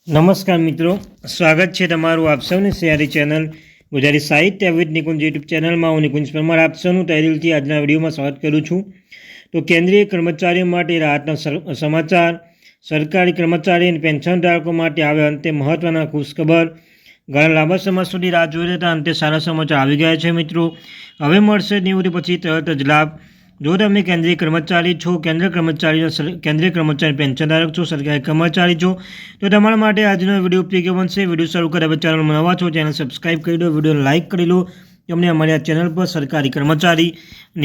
નમસ્કાર મિત્રો, સ્વાગત છે તમારું આપ સૌની સિયારી ચેનલ ગુજરાતી સાહિત્ય વિદ નિકુંજ યુટ્યુબ ચેનલમાં. હું નિકુંજ પરમાર આપ સૌનું તહેદિલથી આજના વિડીયોમાં સ્વાગત કરું છું. તો કેન્દ્રીય કર્મચારીઓ માટે રાહતના સમાચાર. સરકારી કર્મચારી અને પેન્શનધારકો માટે આવે અંતે મહત્ત્વના ખુશખબર. ઘણા લાંબા સમય સુધી રાહ જોઈ રહેતા અંતે સારા સમાચાર આવી ગયા છે મિત્રો. હવે મળશે નિવૃત્તિ પછી તરત જ લાભ. જો તમે કેન્દ્રીય કર્મચારી છો, કેન્દ્રીય કર્મચારી પેન્શનધારક છો, સરકારી કર્મચારી છો, તો તમારા માટે આજનો વિડીયો ઉપયોગી બનશે. વિડીયો શરૂ કર્યા પછી ચેનલમાં નવા છો, ચેનલ સબસ્ક્રાઈબ કરી દો, વિડીયોને લાઇક કરી લો. તમને અમારી આ ચેનલ પર સરકારી કર્મચારી,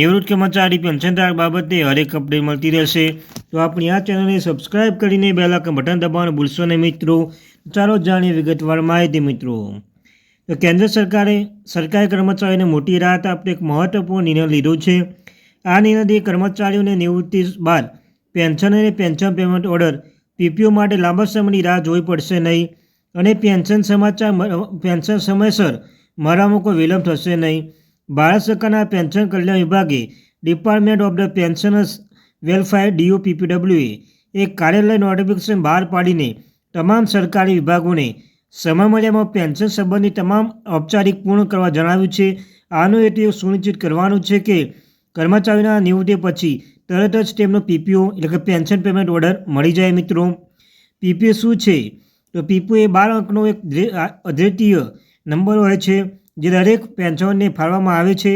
નિવૃત્ત કર્મચારી, પેન્શનધારક બાબતે હરેક અપડેટ મળતી રહેશે. તો આપણી આ ચેનલને સબસ્ક્રાઈબ કરીને બેલ આઇકન બટન દબાવવાનું ભૂલશો નહીં મિત્રો. ચાલો જાણીએ વિગતવાર માહિતી મિત્રો. તો કેન્દ્ર સરકારે સરકારી કર્મચારીઓને મોટી રાહત આપતો એક મહત્વપૂર્ણ નિર્ણય લીધો છે. આ નિર્ણયથી કર્મચારીઓને નિવૃત્તિ બાદ પેન્શન અને પેન્શન પેમેન્ટ ઓર્ડર પીપીઓ માટે લાંબા સમયની રાહ જોવી પડશે નહીં અને પેન્શન સમયસર મળવામાં કોઈ વિલંબ થશે નહીં. ભારત સરકારના પેન્શન કલ્યાણ વિભાગે department of the pensioners welfare DOPPWએ એક કાર્યાલય નોટિફિકેશન બહાર પાડીને તમામ સરકારી વિભાગોને સમયમર્યાદામાં પેન્શન સંબંધી તમામ ઔપચારિક પૂર્ણ કરવા જણાવ્યું છે. આનો હેતુ સુનિશ્ચિત કરવાનું છે કે કર્મચારીઓના નિવૃત્તિ પછી તરત જ તેમનો પીપીઓ એટલે કે પેન્શન પેમેન્ટ ઓર્ડર મળી જાય મિત્રો. પીપીઓ શું છે? તો પીપીઓ એ 12 અંકનો એક અદ્વિતીય નંબર હોય છે જે દરેક પેન્શનરને ફાળવવામાં આવે છે.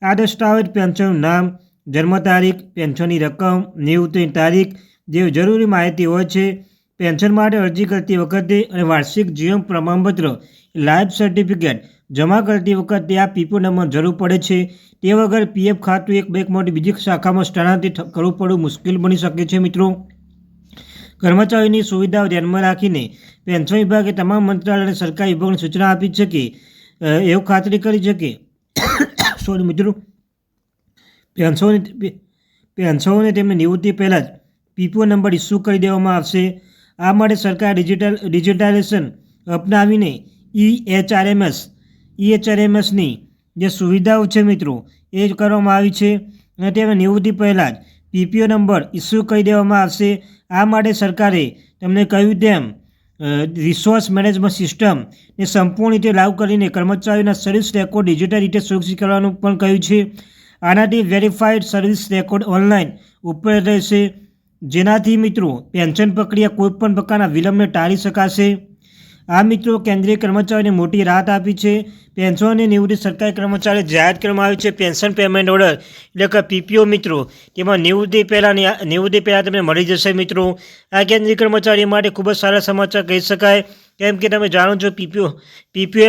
આ દસ્તાવેજ પેન્શનનું નામ, જન્મ તારીખ, પેન્શનની રકમ, નિવૃત્તિની તારીખ જેવી જરૂરી માહિતી હોય છે. પેન્શન માટે અરજી કરતી વખતે અને વાર્ષિક જીવન પ્રમાણપત્ર લાઈફ સર્ટિફિકેટ જમા કરતી વખતે આ પીપીઓ નંબર જરૂર પડે છે. તે વગર પીએફ ખાતું એક બેંકમાંથી બીજી શાખામાં સ્થળાંતરિત કરવું પડવું મુશ્કેલ બની શકે છે મિત્રો. કર્મચારીઓની સુવિધાઓ ધ્યાનમાં રાખીને પેન્શન વિભાગે તમામ મંત્રાલય અને સરકારી વિભાગોને સૂચના આપી છે કે એવું ખાતરી કરી છે કે મિત્રો પેન્શનોને તેમની નિવૃત્તિ પહેલાં જ પીપીઓ નંબર ઇસ્યુ કરી દેવામાં આવશે. આ માટે સરકારે ડિજિટાઇઝેશન અપનાવીને EHRMSની જે સુવિધાઓ છે મિત્રો એ જ કરવામાં આવી છે અને તેમને નિવૃત્તિ પહેલાં જ પીપીઓ નંબર ઇસ્યુ કરી દેવામાં આવશે. આ માટે સરકારે તમને કહ્યું તેમ રિસોર્સ મેનેજમેન્ટ સિસ્ટમને સંપૂર્ણ રીતે લાગુ કરીને કર્મચારીઓના સર્વિસ રેકોર્ડ ડિજિટલ રીતે સુરક્ષિત કરવાનું પણ કહ્યું છે. આનાથી વેરીફાઈડ સર્વિસ રેકોર્ડ ઓનલાઈન ઉપલબ્ધ રહેશે, જેનાથી મિત્રો પેન્શન પ્રક્રિયા કોઈપણ પ્રકારના વિલંબને ટાળી શકાશે. આ મિત્રો કેન્દ્રીય કર્મચારીઓને મોટી રાહત આપી છે. પેન્શન અને નિવૃત્તિ સરકારી કર્મચારીઓ જાહેર કરવામાં આવી છે પેન્શન પેમેન્ટ ઓર્ડર એટલે કે પીપીઓ મિત્રો. તેમાં નિવૃત્તિ પહેલાં તમને મળી જશે મિત્રો. આ કેન્દ્રીય કર્મચારીઓ માટે ખૂબ જ સારા સમાચાર કહી શકાય, કેમ કે તમે જાણો છો પીપીઓ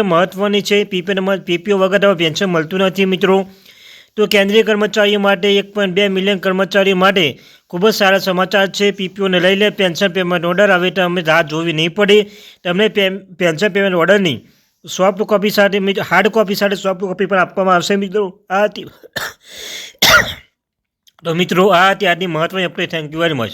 એ મહત્ત્વની છે. પીપીઓ વગર તમે પેન્શન મળતું નથી મિત્રો. તો કેન્દ્રીય કર્મચારીઓ માટે 1.2 મિલિયન કર્મચારીઓ માટે ખૂબ જ સારા સમાચાર છે. પીપીઓને લઈ લે પેન્શન પેમેન્ટ ઓર્ડર. હવે તમે રાહ જોવી નહીં પડે. તમને પેન્શન પેમેન્ટ ઓર્ડરની સોફ્ટ કોપી સાથે હાર્ડ કોપી સાથે સોફ્ટ કોપી પણ આપવામાં આવશે મિત્રો. તો મિત્રો આ હતી આજની મહત્ત્વની update. Thank you very much.